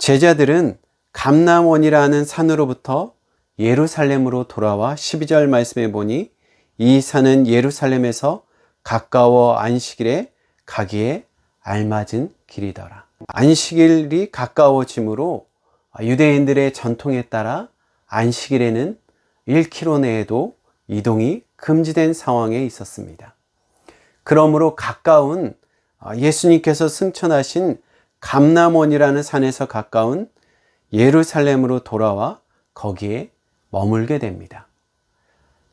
제자들은 감람원이라는 산으로부터 예루살렘으로 돌아와 12절 말씀에 보니 이 산은 예루살렘에서 가까워 안식일에 가기에 알맞은 길이더라. 안식일이 가까워지므로 유대인들의 전통에 따라 안식일에는 1km 내에도 이동이 금지된 상황에 있었습니다. 그러므로 가까운 예수님께서 승천하신 감람원이라는 산에서 가까운 예루살렘으로 돌아와 거기에 머물게 됩니다.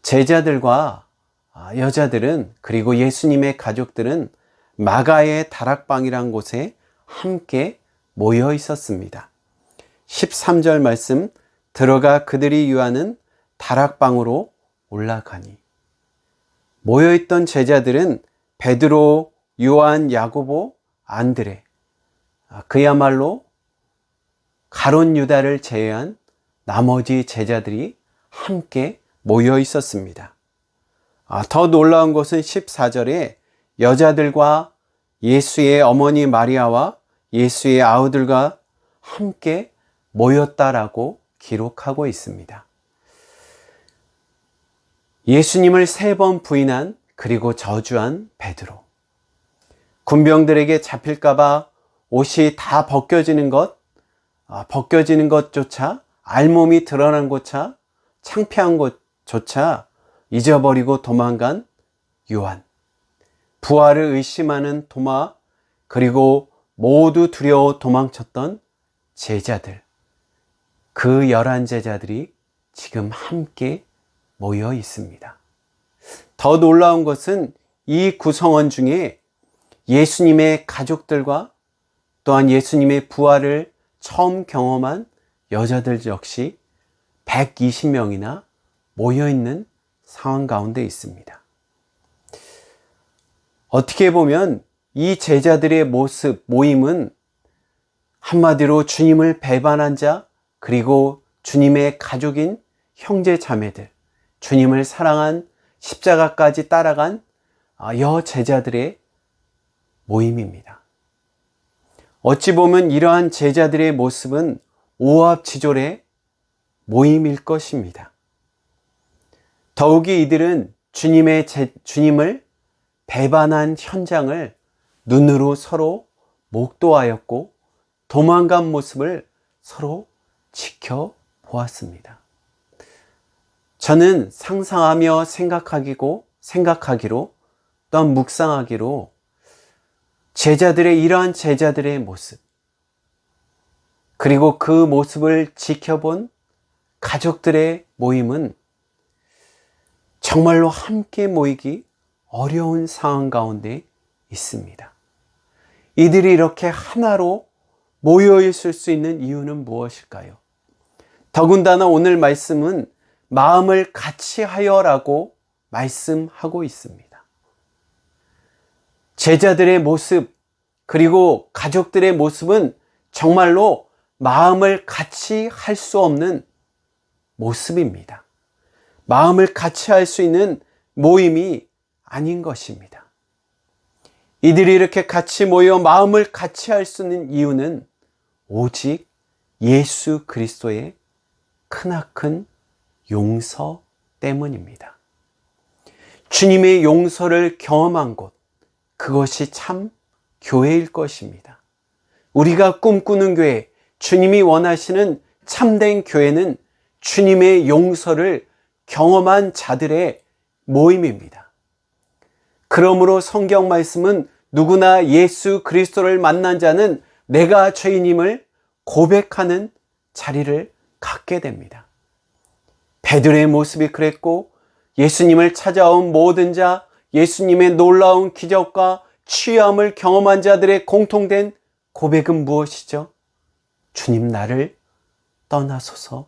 제자들과 여자들은 그리고 예수님의 가족들은 마가의 다락방이란 곳에 함께 모여 있었습니다. 13절 말씀, 들어가 그들이 유하는 다락방으로 올라가니. 모여있던 제자들은 베드로, 요한, 야고보, 안드레, 그야말로 가룟 유다를 제외한 나머지 제자들이 함께 모여 있었습니다. 더 놀라운 것은 14절에 여자들과 예수의 어머니 마리아와 예수의 아우들과 함께 모였다라고 기록하고 있습니다. 예수님을 3번 부인한 그리고 저주한 베드로, 군병들에게 잡힐까봐 옷이 다 벗겨지는 것조차, 알몸이 드러난 것조차, 창피한 것조차 잊어버리고 도망간 요한, 부활을 의심하는 도마, 그리고 모두 두려워 도망쳤던 제자들, 그 11제자들이 지금 함께 모여 있습니다. 더 놀라운 것은 이 구성원 중에 예수님의 가족들과 또한 예수님의 부활을 처음 경험한 여자들 역시 120명이나 모여있는 상황 가운데 있습니다. 어떻게 보면 이 제자들의 모임은 한마디로 주님을 배반한 자, 그리고 주님의 가족인 형제 자매들, 주님을 사랑한 십자가까지 따라간 여제자들의 모임입니다. 어찌 보면 이러한 제자들의 모습은 오합지졸의 모임일 것입니다. 더욱이 이들은 주님을 배반한 현장을 눈으로 서로 목도하였고 도망간 모습을 서로 지켜보았습니다. 저는 상상하며 생각하기로 또한 묵상하기로 이러한 제자들의 모습, 그리고 그 모습을 지켜본 가족들의 모임은 정말로 함께 모이기 어려운 상황 가운데 있습니다. 이들이 이렇게 하나로 모여 있을 수 있는 이유는 무엇일까요? 더군다나 오늘 말씀은 마음을 같이 하여라고 말씀하고 있습니다. 제자들의 모습, 그리고 가족들의 모습은 정말로 마음을 같이 할 수 없는 모습입니다. 마음을 같이 할 수 있는 모임이 아닌 것입니다. 이들이 이렇게 같이 모여 마음을 같이 할 수 있는 이유는 오직 예수 그리스도의 크나큰 용서 때문입니다. 주님의 용서를 경험한 곳, 그것이 참 교회일 것입니다. 우리가 꿈꾸는 교회, 주님이 원하시는 참된 교회는 주님의 용서를 경험한 자들의 모임입니다. 그러므로 성경 말씀은 누구나 예수 그리스도를 만난 자는 내가 죄인임을 고백하는 자리를 갖게 됩니다. 베드로의 모습이 그랬고, 예수님을 찾아온 모든 자, 예수님의 놀라운 기적과 취함을 경험한 자들의 공통된 고백은 무엇이죠? 주님, 나를 떠나소서.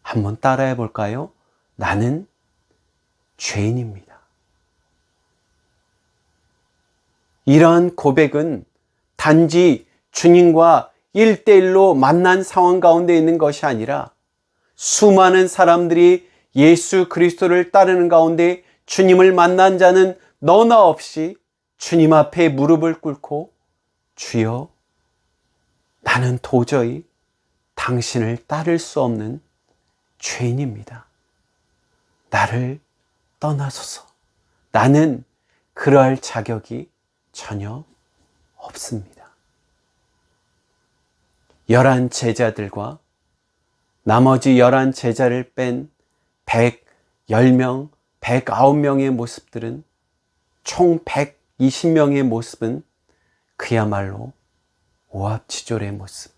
한번 따라해 볼까요? 나는 죄인입니다. 이러한 고백은 단지 주님과 1대1로 만난 상황 가운데 있는 것이 아니라 수많은 사람들이 예수 그리스도를 따르는 가운데 주님을 만난 자는 너나 없이 주님 앞에 무릎을 꿇고 주여, 나는 도저히 당신을 따를 수 없는 죄인입니다. 나를 떠나소서. 나는 그러할 자격이 전혀 없습니다. 11 제자들과 나머지 11 제자를 뺀 110명, 109명의 모습들은 총 120명의 모습은 그야말로 오합지졸의 모습.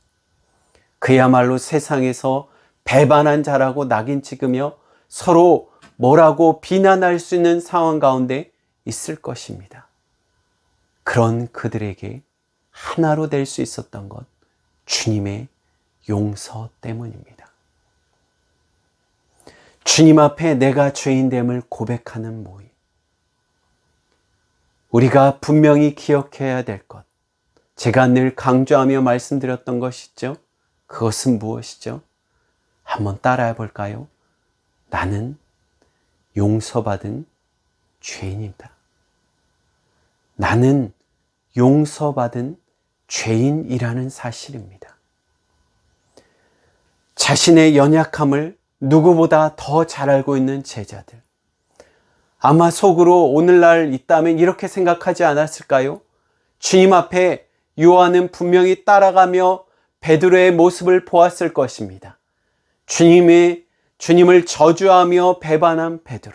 그야말로 세상에서 배반한 자라고 낙인 찍으며 서로 뭐라고 비난할 수 있는 상황 가운데 있을 것입니다. 그런 그들에게 하나로 될 수 있었던 것, 주님의 용서 때문입니다. 주님 앞에 내가 죄인됨을 고백하는 모임. 우리가 분명히 기억해야 될 것, 제가 늘 강조하며 말씀드렸던 것이죠. 그것은 무엇이죠? 한번 따라해 볼까요? 나는 용서받은 죄인이다. 나는 용서받은 죄인이라는 사실입니다. 자신의 연약함을 누구보다 더 잘 알고 있는 제자들. 아마 속으로 오늘날 있다면 이렇게 생각하지 않았을까요? 주님 앞에 요한은 분명히 따라가며 베드로의 모습을 보았을 것입니다. 주님을 저주하며 배반한 베드로,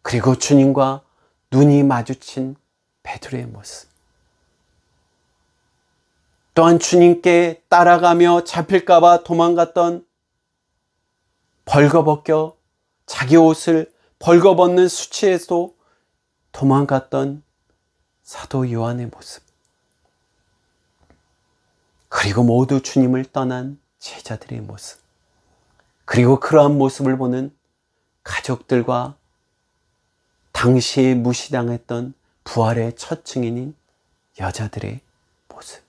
그리고 주님과 눈이 마주친 베드로의 모습. 또한 주님께 따라가며 잡힐까봐 도망갔던, 벌거벗겨 자기 옷을 벌거벗는 수치에서 도망갔던 사도 요한의 모습. 그리고 모두 주님을 떠난 제자들의 모습. 그리고 그러한 모습을 보는 가족들과 당시에 무시당했던 부활의 첫 증인인 여자들의 모습.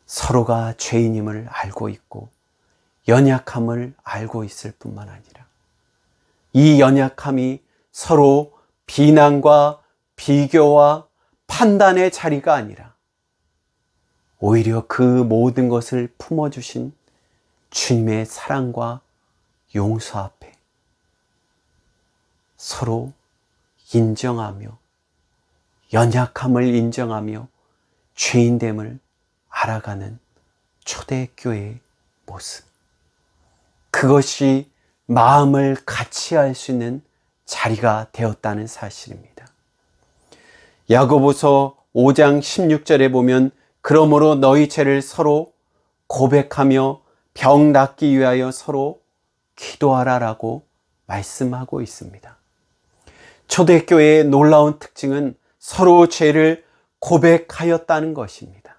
서로가 죄인임을 알고 있고 연약함을 알고 있을 뿐만 아니라 이 연약함이 서로 비난과 비교와 판단의 자리가 아니라 오히려 그 모든 것을 품어주신 주님의 사랑과 용서 앞에 서로 인정하며 연약함을 인정하며 죄인됨을 알아가는 초대교회의 모습. 그것이 마음을 같이 할 수 있는 자리가 되었다는 사실입니다. 야고보서 5장 16절에 보면 그러므로 너희 죄를 서로 고백하며 병 낫기 위하여 서로 기도하라라고 말씀하고 있습니다. 초대교회의 놀라운 특징은 서로 죄를 고백하였다는 것입니다.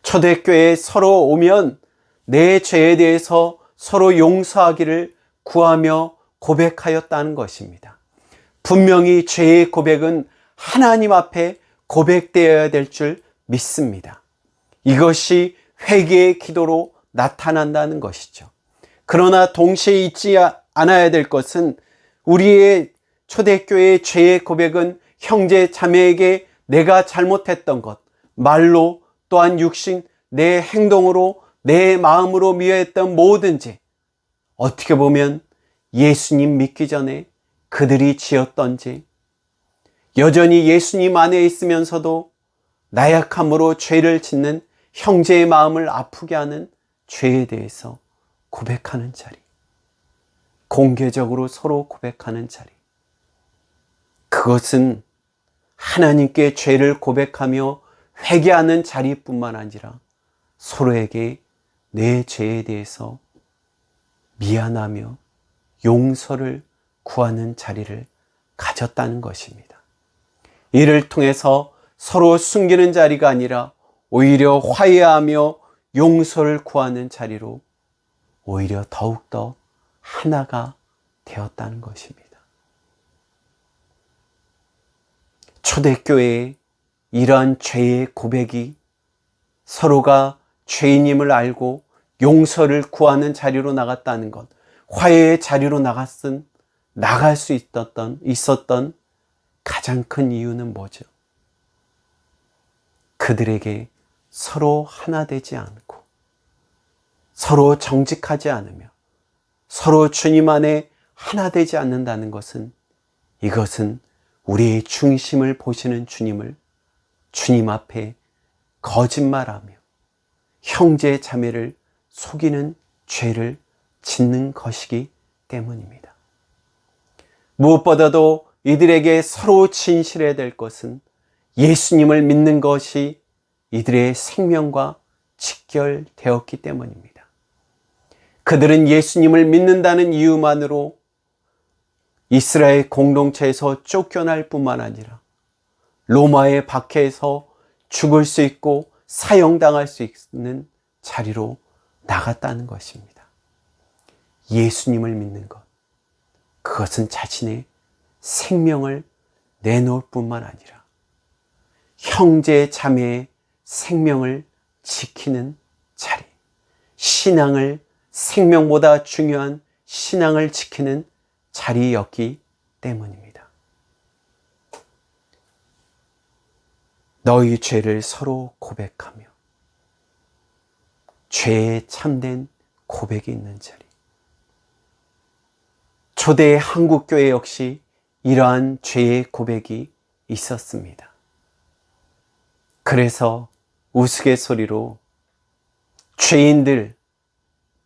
초대교회에 서로 오면 내 죄에 대해서 서로 용서하기를 구하며 고백하였다는 것입니다. 분명히 죄의 고백은 하나님 앞에 고백되어야 될 줄 믿습니다. 이것이 회개의 기도로 나타난다는 것이죠. 그러나 동시에 잊지 않아야 될 것은 우리의 초대교회의 죄의 고백은 형제 자매에게 내가 잘못했던 것, 말로 또한 육신, 내 행동으로 내 마음으로 미워했던 모든 죄, 어떻게 보면 예수님 믿기 전에 그들이 지었던 죄, 여전히 예수님 안에 있으면서도 나약함으로 죄를 짓는 형제의 마음을 아프게 하는 죄에 대해서 고백하는 자리, 공개적으로 서로 고백하는 자리. 그것은 하나님께 죄를 고백하며 회개하는 자리뿐만 아니라 서로에게 내 죄에 대해서 미안하며 용서를 구하는 자리를 가졌다는 것입니다. 이를 통해서 서로 숨기는 자리가 아니라 오히려 화해하며 용서를 구하는 자리로 오히려 더욱더 하나가 되었다는 것입니다. 초대교회에 이러한 죄의 고백이 서로가 죄인임을 알고 용서를 구하는 자리로 나갔다는 것, 화해의 자리로 나갈 수 있었던 가장 큰 이유는 뭐죠? 그들에게 서로 하나 되지 않고 서로 정직하지 않으며 서로 주님 안에 하나 되지 않는다는 것은, 이것은 우리의 중심을 보시는 주님을 주님 앞에 거짓말하며 형제 자매를 속이는 죄를 짓는 것이기 때문입니다. 무엇보다도 이들에게 서로 진실해야 될 것은 예수님을 믿는 것이 이들의 생명과 직결되었기 때문입니다. 그들은 예수님을 믿는다는 이유만으로 이스라엘 공동체에서 쫓겨날 뿐만 아니라 로마의 박해에서 죽을 수 있고 사형당할 수 있는 자리로 나갔다는 것입니다. 예수님을 믿는 것, 그것은 자신의 생명을 내놓을 뿐만 아니라 형제 자매의 생명을 지키는 자리, 신앙을, 생명보다 중요한 신앙을 지키는 자리였기 때문입니다. 너희 죄를 서로 고백하며, 죄에 참된 고백이 있는 자리. 초대 한국교회 역시 이러한 죄의 고백이 있었습니다. 그래서 우스갯소리로 죄인들,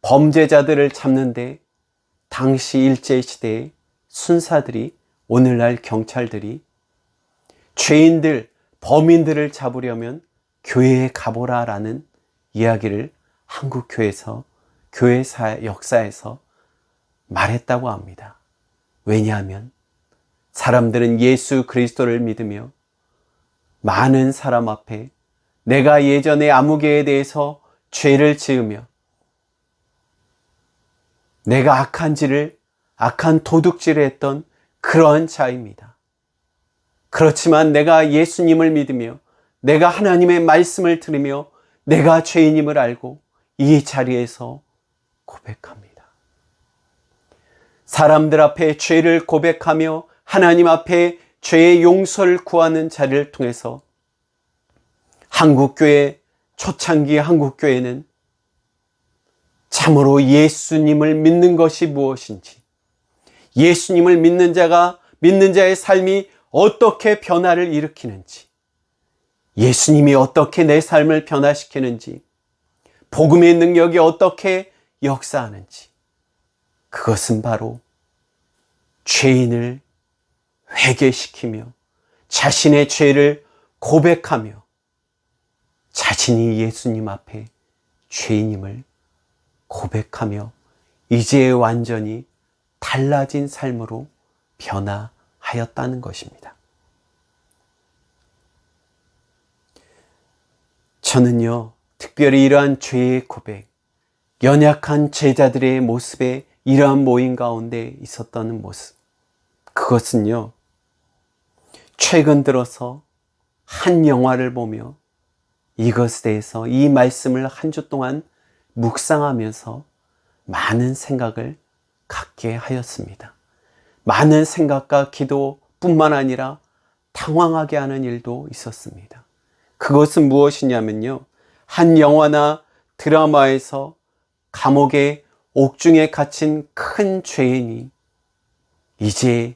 범죄자들을 잡는데 당시 일제시대의 순사들이, 오늘날 경찰들이 죄인들, 범인들을 잡으려면 교회에 가보라 라는 이야기를 한국교회에서, 교회사 역사에서 말했다고 합니다. 왜냐하면 사람들은 예수 그리스도를 믿으며 많은 사람 앞에 내가 예전에 아무개에 대해서 죄를 지으며 내가 악한 도둑질을 했던 그러한 자입니다. 그렇지만 내가 예수님을 믿으며 내가 하나님의 말씀을 들으며 내가 죄인임을 알고 이 자리에서 고백합니다. 사람들 앞에 죄를 고백하며 하나님 앞에 죄의 용서를 구하는 자리를 통해서 한국교회, 초창기 한국교회는 참으로 예수님을 믿는 것이 무엇인지, 예수님을 믿는 자의 삶이 어떻게 변화를 일으키는지, 예수님이 어떻게 내 삶을 변화시키는지, 복음의 능력이 어떻게 역사하는지, 그것은 바로 죄인을 회개시키며 자신의 죄를 고백하며 자신이 예수님 앞에 죄인임을 고백하며 이제 완전히 달라진 삶으로 변화하였다는 것입니다. 저는요, 특별히 이러한 죄의 고백, 연약한 제자들의 모습에 이러한 모임 가운데 있었다는 모습, 그것은요, 최근 들어서 한 영화를 보며 이것에 대해서, 이 말씀을 한 주 동안 묵상하면서 많은 생각을 갖게 하였습니다. 많은 생각과 기도뿐만 아니라 당황하게 하는 일도 있었습니다. 그것은 무엇이냐면요, 한 영화나 드라마에서 감옥의 옥중에 갇힌 큰 죄인이 이제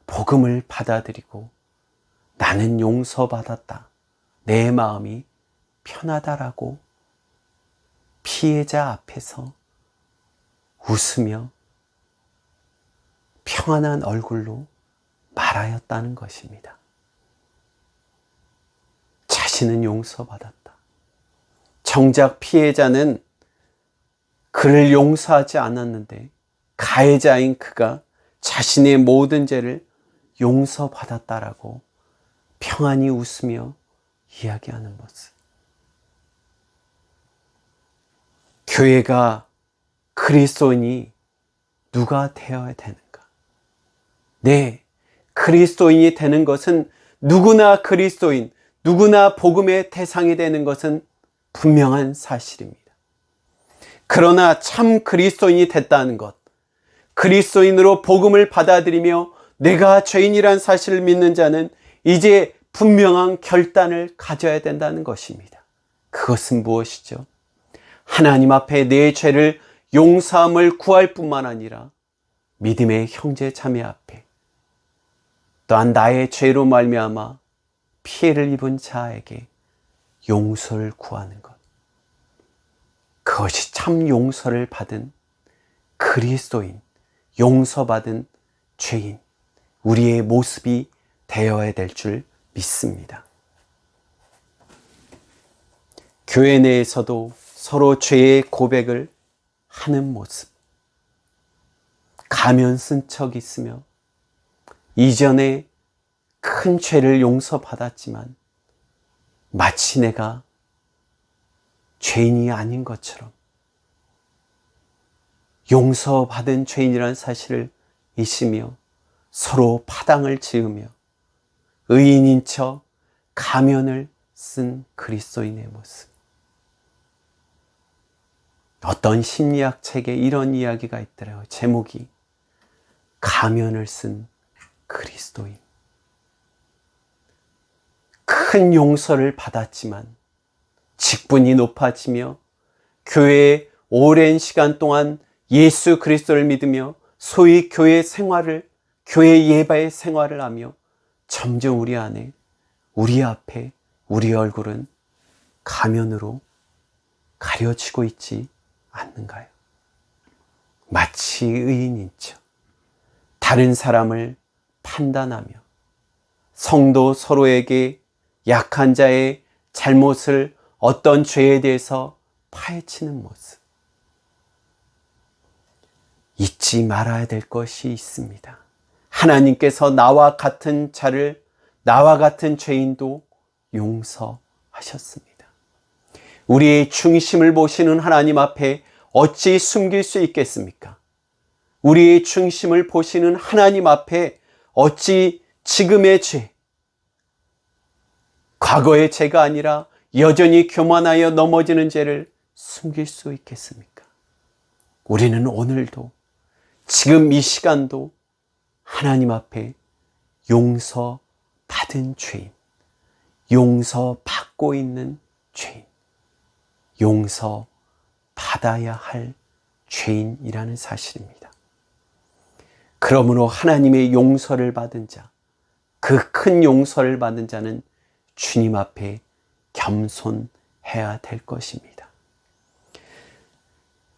복음을 받아들이고 나는 용서받았다, 내 마음이 편하다라고 피해자 앞에서 웃으며 평안한 얼굴로 말하였다는 것입니다. 자신은 용서받았다. 정작 피해자는 그를 용서하지 않았는데 가해자인 그가 자신의 모든 죄를 용서받았다라고 평안히 웃으며 이야기하는 모습. 교회가, 그리스도인이 누가 되어야 되는가? 네, 그리스도인이 되는 것은 누구나 그리스도인, 누구나 복음의 대상이 되는 것은 분명한 사실입니다. 그러나 참 그리스도인이 됐다는 것, 그리스도인으로 복음을 받아들이며 내가 죄인이란 사실을 믿는 자는 이제 분명한 결단을 가져야 된다는 것입니다. 그것은 무엇이죠? 하나님 앞에 내 죄를 용서함을 구할 뿐만 아니라 믿음의 형제 자매 앞에 또한 나의 죄로 말미암아 피해를 입은 자에게 용서를 구하는 것. 그것이 참 용서를 받은 그리스도인, 용서받은 죄인, 우리의 모습이 되어야 될 줄 믿습니다. 교회 내에서도 서로 죄의 고백을 하는 모습. 가면 쓴 척 있으며 이전에 큰 죄를 용서받았지만 마치 내가 죄인이 아닌 것처럼 용서받은 죄인이라는 사실을 잊으며 서로 파당을 지으며 의인인 척 가면을 쓴 그리스도인의 모습. 어떤 심리학 책에 이런 이야기가 있더라고요. 제목이 가면을 쓴 그리스도인. 큰 용서를 받았지만 직분이 높아지며 교회에 오랜 시간 동안 예수 그리스도를 믿으며 소위 교회 생활을, 교회 예배의 생활을 하며 점점 우리 안에, 우리 앞에, 우리 얼굴은 가면으로 가려지고 있지 않는가요? 마치 의인인 척 다른 사람을 판단하며 성도 서로에게 약한 자의 잘못을, 어떤 죄에 대해서 파헤치는 모습. 잊지 말아야 될 것이 있습니다. 하나님께서 나와 같은 자를, 나와 같은 죄인도 용서하셨습니다. 우리의 중심을 보시는 하나님 앞에 어찌 숨길 수 있겠습니까? 우리의 중심을 보시는 하나님 앞에 어찌 지금의 죄, 과거의 죄가 아니라 여전히 교만하여 넘어지는 죄를 숨길 수 있겠습니까? 우리는 오늘도, 지금 이 시간도 하나님 앞에 용서받은 죄인, 용서받고 있는 죄인, 용서받아야 할 죄인이라는 사실입니다. 그러므로 하나님의 용서를 받은 자, 그 큰 용서를 받은 자는 주님 앞에 겸손해야 될 것입니다.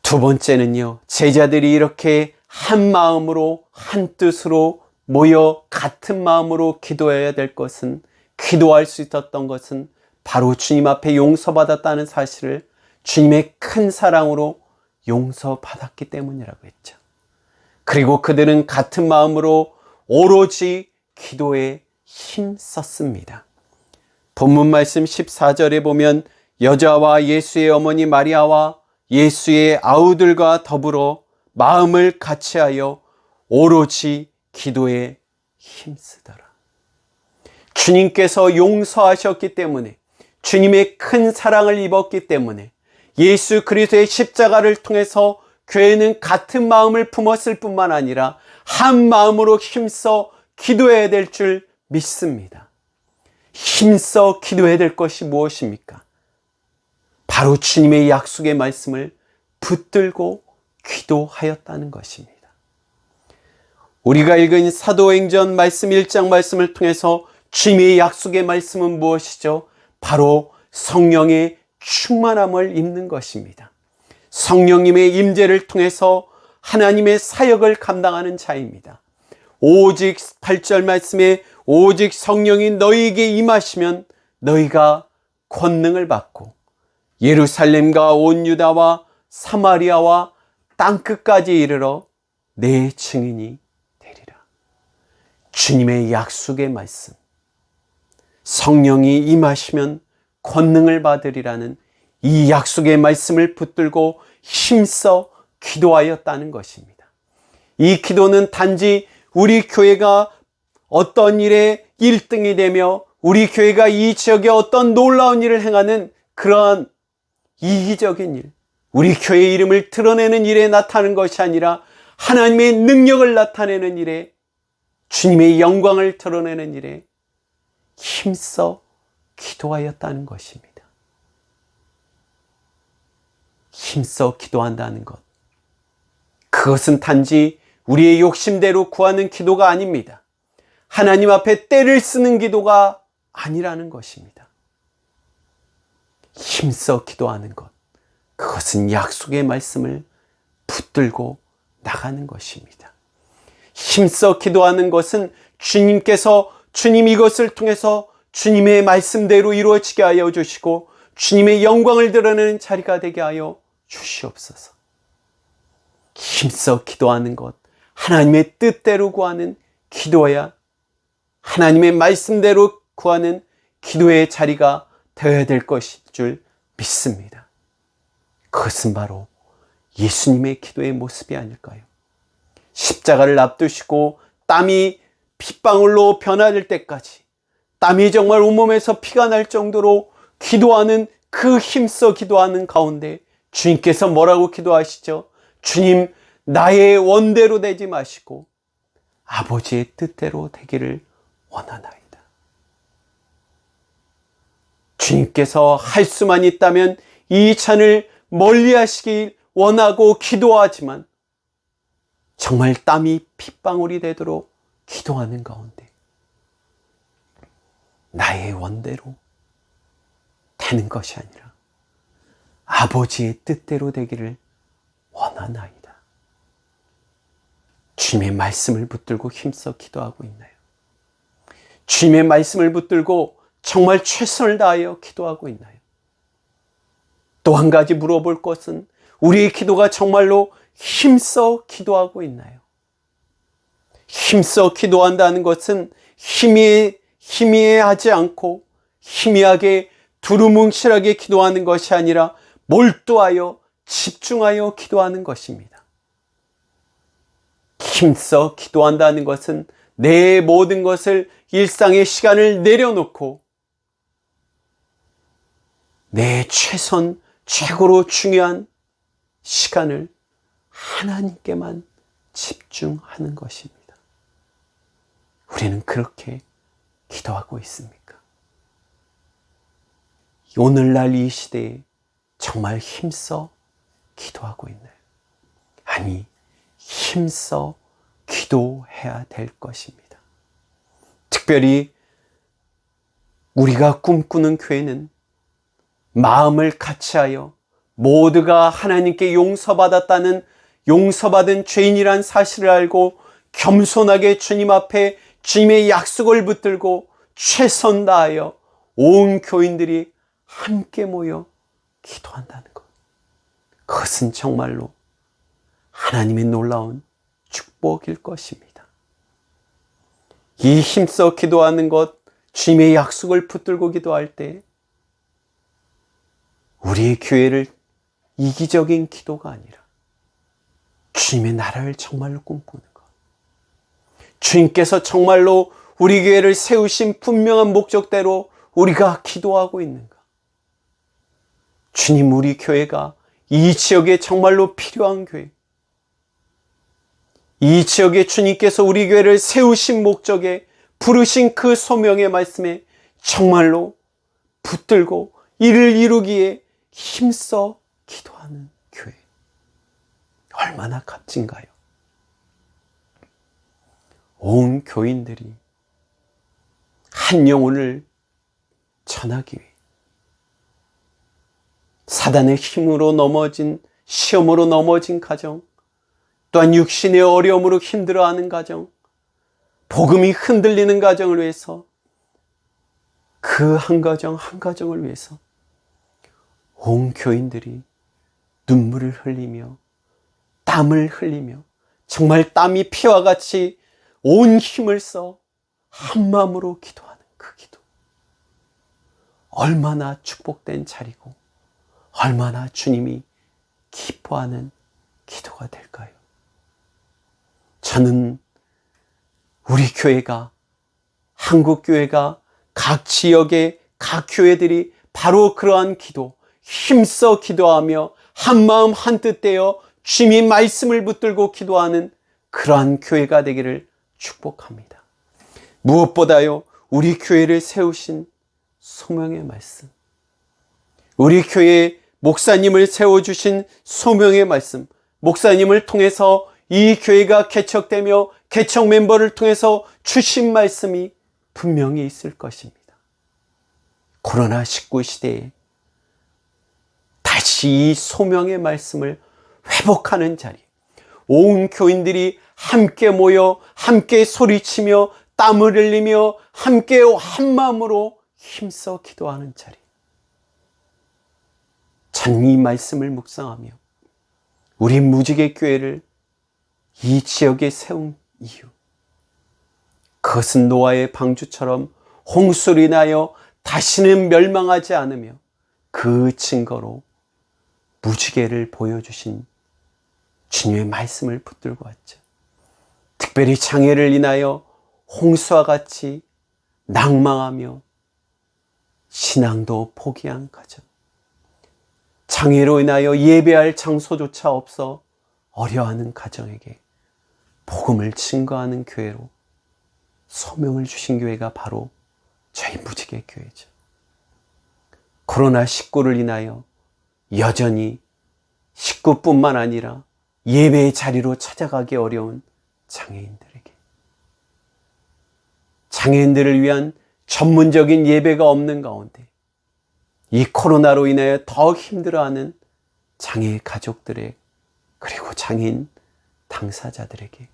두 번째는요, 제자들이 이렇게 한 마음으로, 한 뜻으로 모여 같은 마음으로 기도해야 될 것은, 기도할 수 있었던 것은 바로 주님 앞에 용서받았다는 사실을 주님의 큰 사랑으로 용서받았기 때문이라고 했죠. 그리고 그들은 같은 마음으로 오로지 기도에 힘썼습니다. 본문 말씀 14절에 보면 여자와 예수의 어머니 마리아와 예수의 아우들과 더불어 마음을 같이하여 오로지 기도에 힘쓰더라. 주님께서 용서하셨기 때문에, 주님의 큰 사랑을 입었기 때문에, 예수 그리스도의 십자가를 통해서 교회는 같은 마음을 품었을 뿐만 아니라 한 마음으로 힘써 기도해야 될 줄 믿습니다. 힘써 기도해야 될 것이 무엇입니까? 바로 주님의 약속의 말씀을 붙들고 기도하였다는 것입니다. 우리가 읽은 사도행전 말씀 1장 말씀을 통해서 주님의 약속의 말씀은 무엇이죠? 바로 성령의 충만함을 입는 것입니다. 성령님의 임재를 통해서 하나님의 사역을 감당하는 자입니다. 오직 8절 말씀에 오직 성령이 너희에게 임하시면 너희가 권능을 받고 예루살렘과 온 유다와 사마리아와 땅끝까지 이르러 내 증인이 되리라. 주님의 약속의 말씀, 성령이 임하시면 권능을 받으리라는 이 약속의 말씀을 붙들고 힘써 기도하였다는 것입니다. 이 기도는 단지 우리 교회가 어떤 일에 1등이 되며 우리 교회가 이 지역에 어떤 놀라운 일을 행하는 그러한 이기적인 일, 우리 교회의 이름을 드러내는 일에 나타나는 것이 아니라 하나님의 능력을 나타내는 일에, 주님의 영광을 드러내는 일에 힘써 기도하였다는 것입니다. 힘써 기도한다는 것. 그것은 단지 우리의 욕심대로 구하는 기도가 아닙니다. 하나님 앞에 때를 쓰는 기도가 아니라는 것입니다. 힘써 기도하는 것. 그것은 약속의 말씀을 붙들고 나가는 것입니다. 힘써 기도하는 것은 주님께서 주님 이것을 통해서 주님의 말씀대로 이루어지게 하여 주시고 주님의 영광을 드러내는 자리가 되게 하여 주시옵소서. 힘써 기도하는 것, 하나님의 뜻대로 구하는 기도야 하나님의 말씀대로 구하는 기도의 자리가 되어야 될 것일 줄 믿습니다. 그것은 바로 예수님의 기도의 모습이 아닐까요? 십자가를 앞두시고 땀이 핏방울로 변화될 때까지, 땀이 정말 온몸에서 피가 날 정도로 기도하는 그 힘써 기도하는 가운데 주님께서 뭐라고 기도하시죠? 주님, 나의 원대로 되지 마시고 아버지의 뜻대로 되기를 원하나이다. 주님께서 할 수만 있다면 이 잔을 멀리 하시길 원하고 기도하지만 정말 땀이 핏방울이 되도록 기도하는 가운데 나의 원대로 되는 것이 아니라 아버지의 뜻대로 되기를 원하나이다. 주님의 말씀을 붙들고 힘써 기도하고 있나요? 주님의 말씀을 붙들고 정말 최선을 다하여 기도하고 있나요? 또 한 가지 물어볼 것은 우리의 기도가 정말로 힘써 기도하고 있나요? 힘써 기도한다는 것은 희미하지 않고 희미하게 두루뭉실하게 기도하는 것이 아니라 몰두하여 집중하여 기도하는 것입니다. 힘써 기도한다는 것은 내 모든 것을 일상의 시간을 내려놓고 내 최고로 중요한 시간을 하나님께만 집중하는 것입니다. 우리는 그렇게 기도하고 있습니까? 오늘날 이 시대에 정말 힘써 기도하고 있나요? 아니, 힘써 기도해야 될 것입니다. 특별히 우리가 꿈꾸는 교회는 마음을 같이하여 모두가 하나님께 용서받은 죄인이란 사실을 알고 겸손하게 주님 앞에 주님의 약속을 붙들고 최선 다하여 온 교인들이 함께 모여 기도한다는 것. 그것은 정말로 하나님의 놀라운 축복일 것입니다. 이 힘써 기도하는 것, 주님의 약속을 붙들고 기도할 때 우리의 교회를 이기적인 기도가 아니라 주님의 나라를 정말로 꿈꾸는 것, 주님께서 정말로 우리 교회를 세우신 분명한 목적대로 우리가 기도하고 있는가, 주님, 우리 교회가 이 지역에 정말로 필요한 교회, 이 지역에 주님께서 우리 교회를 세우신 목적에 부르신 그 소명의 말씀에 정말로 붙들고 이를 이루기에 힘써 기도하는 교회, 얼마나 값진가요? 온 교인들이 한 영혼을 전하기 위해 사단의 힘으로 시험으로 넘어진 가정, 또한 육신의 어려움으로 힘들어하는 가정, 복음이 흔들리는 가정을 위해서, 그 한 가정 한 가정을 위해서 온 교인들이 눈물을 흘리며 땀을 흘리며 정말 땀이 피와 같이 온 힘을 써 한 마음으로 기도하는 그 기도, 얼마나 축복된 자리고 얼마나 주님이 기뻐하는 기도가 될까요? 저는 우리 교회가, 한국교회가, 각 지역의 각 교회들이 바로 그러한 기도, 힘써 기도하며 한마음 한뜻 되어 주님의 말씀을 붙들고 기도하는 그러한 교회가 되기를 축복합니다. 무엇보다요, 우리 교회를 세우신 소명의 말씀, 우리 교회에 목사님을 세워주신 소명의 말씀, 목사님을 통해서 이 교회가 개척되며 개척 멤버를 통해서 주신 말씀이 분명히 있을 것입니다. 코로나19 시대에 다시 이 소명의 말씀을 회복하는 자리, 온 교인들이 함께 모여 함께 소리치며 땀을 흘리며 함께 한 마음으로 힘써 기도하는 자리, 전 이 말씀을 묵상하며 우리 무지개 교회를 이 지역에 세운 이유, 그것은 노아의 방주처럼 홍수로 인하여 다시는 멸망하지 않으며 그 증거로 무지개를 보여주신 주님의 말씀을 붙들고 왔죠. 특별히 장애를 인하여 홍수와 같이 낭망하며 신앙도 포기한 가정, 장애로 인하여 예배할 장소조차 없어 어려워하는 가정에게 복음을 증거하는 교회로 소명을 주신 교회가 바로 저희 무지개 교회죠. 코로나19를 인하여 여전히 식구뿐만 아니라 예배의 자리로 찾아가기 어려운 장애인들에게, 장애인들을 위한 전문적인 예배가 없는 가운데 이 코로나로 인하여 더 힘들어하는 장애 가족들의, 그리고 장애인 당사자들에게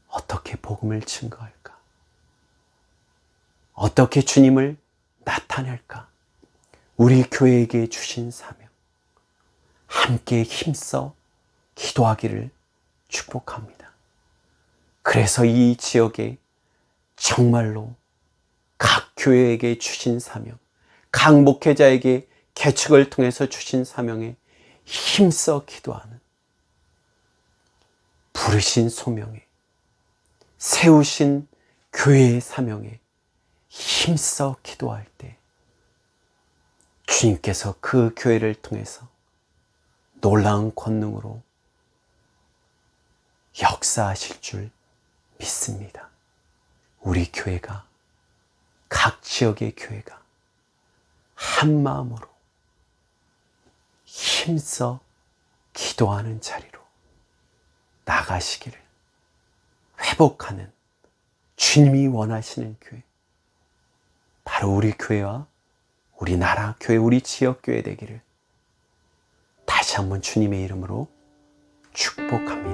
어떻게 복음을 증거할까? 어떻게 주님을 나타낼까? 우리 교회에게 주신 사명, 함께 힘써 기도하기를 축복합니다. 그래서 이 지역에 정말로 각 교회에게 주신 사명, 각 목회자에게 개척을 통해서 주신 사명에 힘써 기도하는, 부르신 소명에, 세우신 교회의 사명에 힘써 기도할 때 주님께서 그 교회를 통해서 놀라운 권능으로 역사하실 줄 믿습니다. 우리 교회가, 각 지역의 교회가 한 마음으로 힘써 기도하는 자리로 나가시기를, 회복하는 주님이 원하시는 교회, 바로 우리 교회와 우리 나라 교회, 우리 지역 교회 되기를 다시 한번 주님의 이름으로 축복합니다.